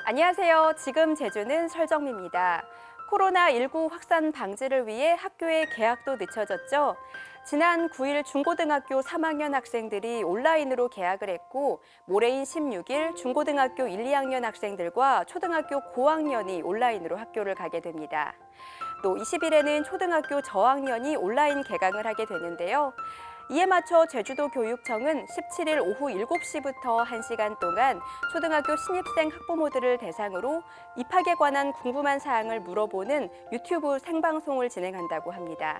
안녕하세요. 지금 제주는 설정미입니다. 코로나19 확산 방지를 위해 학교의 개학도 늦춰졌죠. 지난 9일 중고등학교 3학년 학생들이 온라인으로 개학을 했고 모레인 16일 중고등학교 1, 2학년 학생들과 초등학교 고학년이 온라인으로 학교를 가게 됩니다. 또 20일에는 초등학교 저학년이 온라인 개강을 하게 되는데요. 이에 맞춰 제주도 교육청은 17일 오후 7시부터 1시간 동안 초등학교 신입생 학부모들을 대상으로 입학에 관한 궁금한 사항을 물어보는 유튜브 생방송을 진행한다고 합니다.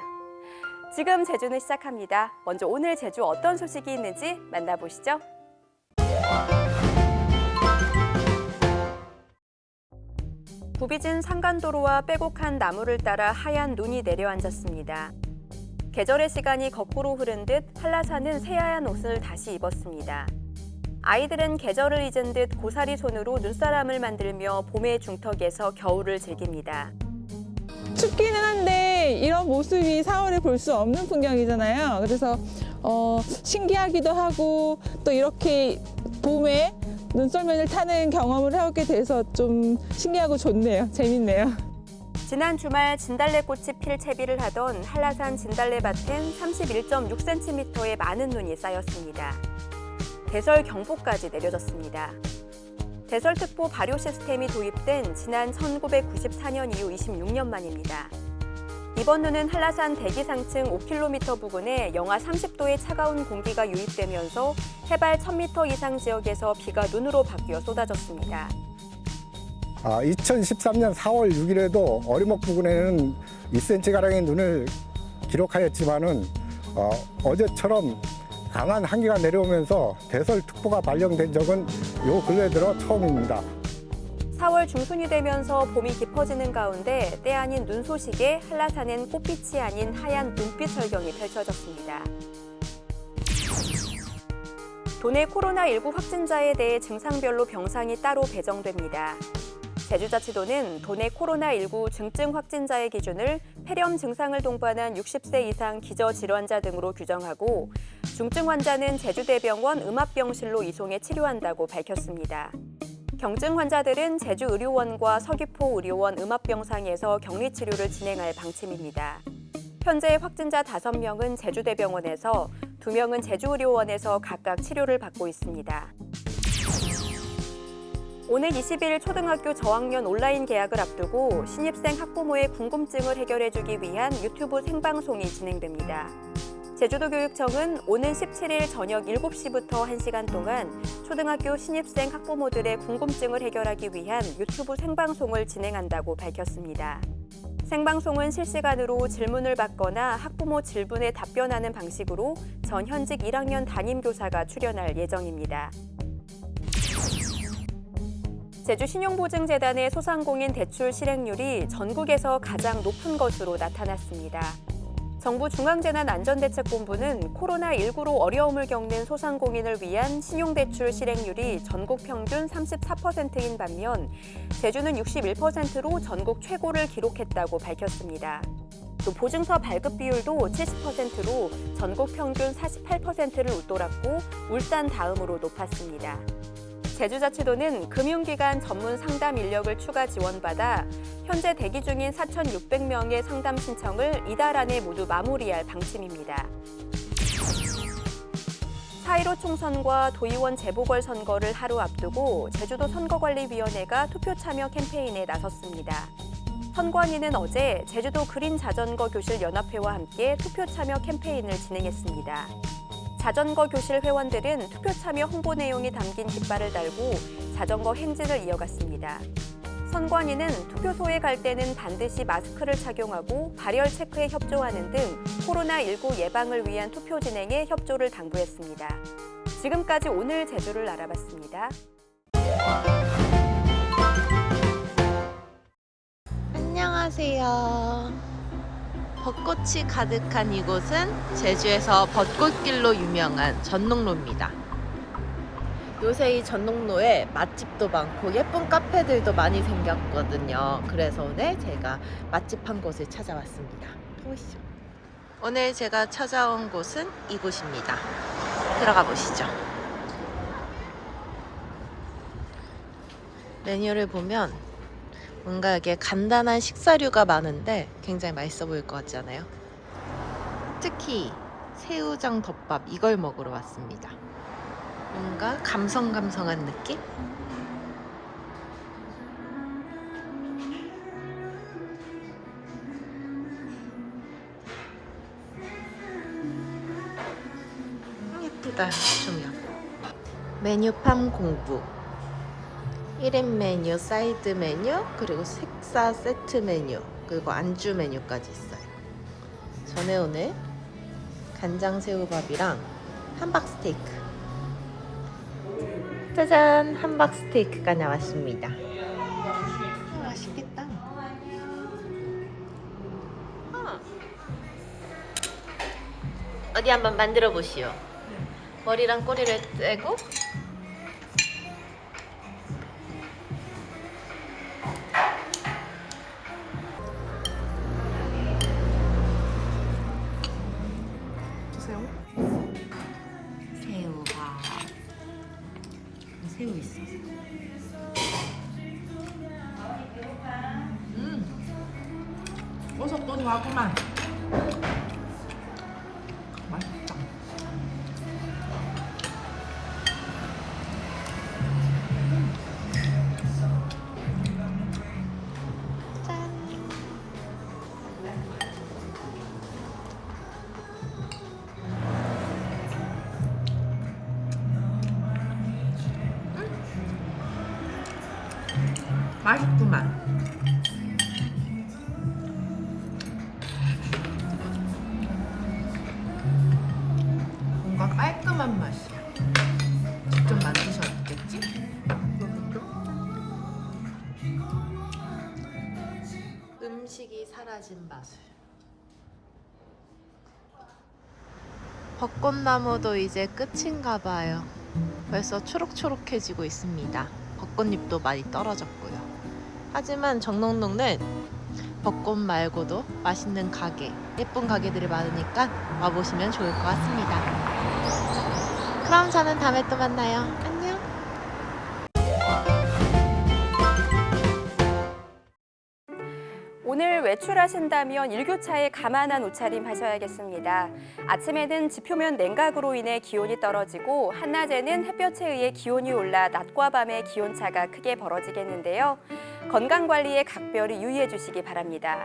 지금 제주는 시작합니다. 먼저 오늘 제주 어떤 소식이 있는지 만나보시죠. 부비진 산간도로와 빼곡한 나무를 따라 하얀 눈이 내려앉았습니다. 계절의 시간이 거꾸로 흐른 듯 한라산은 새하얀 옷을 다시 입었습니다. 아이들은 계절을 잊은 듯 고사리 손으로 눈사람을 만들며 봄의 중턱에서 겨울을 즐깁니다. 춥기는 한데 이런 모습이 4월에 볼 수 없는 풍경이잖아요. 그래서 신기하기도 하고 또 이렇게 봄에 눈썰매를 타는 경험을 해오게 돼서 좀 신기하고 좋네요. 재밌네요. 지난 주말 진달래꽃이 필 채비를 하던 한라산 진달래밭엔 31.6cm의 많은 눈이 쌓였습니다. 대설 경보까지 내려졌습니다. 대설특보 발효 시스템이 도입된 지난 1994년 이후 26년 만입니다. 이번 눈은 한라산 대기상층 5km 부근에 영하 30도의 차가운 공기가 유입되면서 해발 1000m 이상 지역에서 비가 눈으로 바뀌어 쏟아졌습니다. 2013년 4월 6일에도 어리목 부근에는 2cm가량의 눈을 기록하였지만은 어제처럼 강한 한기가 내려오면서 대설특보가 발령된 적은 요 근래 들어 처음입니다. 4월 중순이 되면서 봄이 깊어지는 가운데 때 아닌 눈 소식에 한라산엔 꽃빛이 아닌 하얀 눈빛 설경이 펼쳐졌습니다. 도내 코로나19 확진자에 대해 증상별로 병상이 따로 배정됩니다. 제주자치도는 도내 코로나19 중증 확진자의 기준을 폐렴 증상을 동반한 60세 이상 기저질환자 등으로 규정하고 중증 환자는 제주대병원 음압병실로 이송해 치료한다고 밝혔습니다. 경증 환자들은 제주의료원과 서귀포의료원 음압병상에서 격리치료를 진행할 방침입니다. 현재 확진자 5명은 제주대병원에서 2명은 제주의료원에서 각각 치료를 받고 있습니다. 오늘 20일 초등학교 저학년 온라인 개학을 앞두고 신입생 학부모의 궁금증을 해결해주기 위한 유튜브 생방송이 진행됩니다. 제주도 교육청은 오는 17일 저녁 7시부터 1시간 동안 초등학교 신입생 학부모들의 궁금증을 해결하기 위한 유튜브 생방송을 진행한다고 밝혔습니다. 생방송은 실시간으로 질문을 받거나 학부모 질문에 답변하는 방식으로 전 현직 1학년 담임교사가 출연할 예정입니다. 제주신용보증재단의 소상공인 대출 실행률이 전국에서 가장 높은 것으로 나타났습니다. 정부 중앙재난안전대책본부는 코로나19로 어려움을 겪는 소상공인을 위한 신용대출 실행률이 전국 평균 34%인 반면 제주는 61%로 전국 최고를 기록했다고 밝혔습니다. 또 보증서 발급 비율도 70%로 전국 평균 48%를 웃돌았고 울산 다음으로 높았습니다. 제주자치도는 금융기관 전문 상담 인력을 추가 지원받아 현재 대기 중인 4,600명의 상담 신청을 이달 안에 모두 마무리할 방침입니다. 4.15 총선과 도의원 재보궐선거를 하루 앞두고 제주도 선거관리위원회가 투표 참여 캠페인에 나섰습니다. 선관위는 어제 제주도 그린 자전거 교실 연합회와 함께 투표 참여 캠페인을 진행했습니다. 자전거 교실 회원들은 투표 참여 홍보 내용이 담긴 깃발을 달고 자전거 행진을 이어갔습니다. 선관위는 투표소에 갈 때는 반드시 마스크를 착용하고 발열 체크에 협조하는 등 코로나19 예방을 위한 투표 진행에 협조를 당부했습니다. 지금까지 오늘 제주를 알아봤습니다. 안녕하세요. 벚꽃이 가득한 이곳은 제주에서 벚꽃길로 유명한 전농로입니다. 요새 이 전농로에 맛집도 많고 예쁜 카페들도 많이 생겼거든요. 그래서 오늘 제가 맛집 한 곳을 찾아왔습니다. 보시죠. 오늘 제가 찾아온 곳은 이곳입니다. 들어가 보시죠. 메뉴를 보면 뭔가 이게 간단한 식사류가 많은데 굉장히 맛있어 보일 것 같지 않아요? 특히 새우장 덮밥 이걸 먹으러 왔습니다. 뭔가 감성감성한 느낌? 예쁘다 조명. 메뉴판 공부. 1인 메뉴, 사이드 메뉴, 그리고 식사 세트 메뉴, 그리고 안주 메뉴까지 있어요. 저는 오늘 간장새우밥이랑 함박스테이크. 짜잔! 함박스테이크가 나왔습니다. 맛있겠다. 어디 한번 만들어 보시오. 머리랑 꼬리를 떼고 새우가 새우 있어. 고소고소하구만. 맛있다. 맛있구만. 뭔가 깔끔한 맛이야. 직접 만드셨겠지? 음식이 사라진 마술. 벚꽃나무도 이제 끝인가 봐요. 벌써 초록초록해지고 있습니다. 벚꽃잎도 많이 떨어졌고요. 하지만 정농동은 벚꽃 말고도 맛있는 가게, 예쁜 가게들이 많으니까 와보시면 좋을 것 같습니다. 그럼 저는 다음에 또 만나요. 안녕. 오늘 외출하신다면 일교차에 감안한 옷차림 하셔야겠습니다. 아침에는 지표면 냉각으로 인해 기온이 떨어지고 한낮에는 햇볕에 의해 기온이 올라 낮과 밤의 기온차가 크게 벌어지겠는데요. 건강관리에 각별히 유의해 주시기 바랍니다.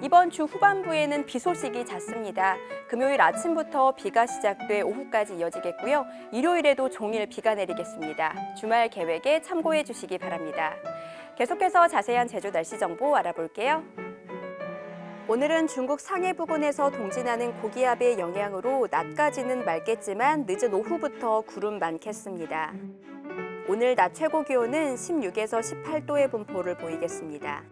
이번 주 후반부에는 비 소식이 잦습니다. 금요일 아침부터 비가 시작돼 오후까지 이어지겠고요. 일요일에도 종일 비가 내리겠습니다. 주말 계획에 참고해 주시기 바랍니다. 계속해서 자세한 제주 날씨 정보 알아볼게요. 오늘은 중국 상해 부근에서 동진하는 고기압의 영향으로 낮까지는 맑겠지만 늦은 오후부터 구름 많겠습니다. 오늘 낮 최고 기온은 16에서 18도의 분포를 보이겠습니다.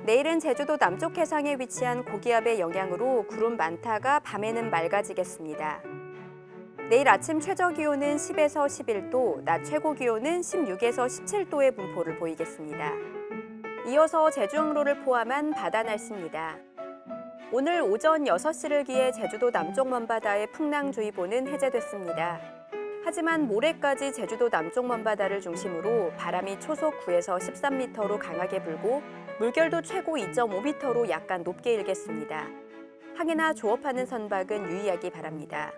내일은 제주도 남쪽 해상에 위치한 고기압의 영향으로 구름 많다가 밤에는 맑아지겠습니다. 내일 아침 최저 기온은 10에서 11도, 낮 최고 기온은 16에서 17도의 분포를 보이겠습니다. 이어서 제주항로를 포함한 바다 날씨입니다. 오늘 오전 6시를 기해 제주도 남쪽 먼바다의 풍랑주의보는 해제됐습니다. 하지만 모레까지 제주도 남쪽 먼바다를 중심으로 바람이 초속 9에서 13m로 강하게 불고 물결도 최고 2.5m로 약간 높게 일겠습니다. 항해나 조업하는 선박은 유의하기 바랍니다.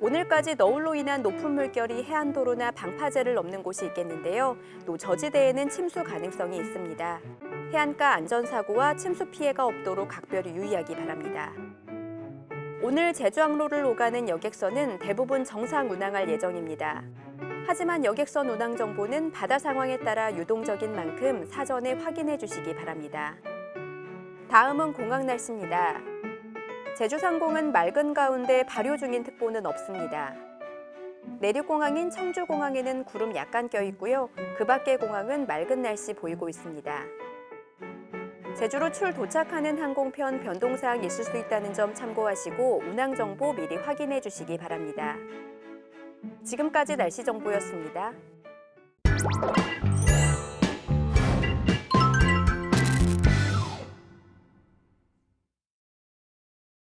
오늘까지 너울로 인한 높은 물결이 해안도로나 방파제를 넘는 곳이 있겠는데요. 또 저지대에는 침수 가능성이 있습니다. 해안가 안전사고와 침수 피해가 없도록 각별히 유의하기 바랍니다. 오늘 제주항로를 오가는 여객선은 대부분 정상 운항할 예정입니다. 하지만 여객선 운항 정보는 바다 상황에 따라 유동적인 만큼 사전에 확인해 주시기 바랍니다. 다음은 공항 날씨입니다. 제주상공은 맑은 가운데 발효 중인 특보는 없습니다. 내륙공항인 청주공항에는 구름 약간 껴있고요. 그 밖의 공항은 맑은 날씨 보이고 있습니다. 제주로 도착하는 항공편 변동사항 있을 수 있다는 점 참고하시고 운항 정보 미리 확인해 주시기 바랍니다. 지금까지 날씨 정보였습니다.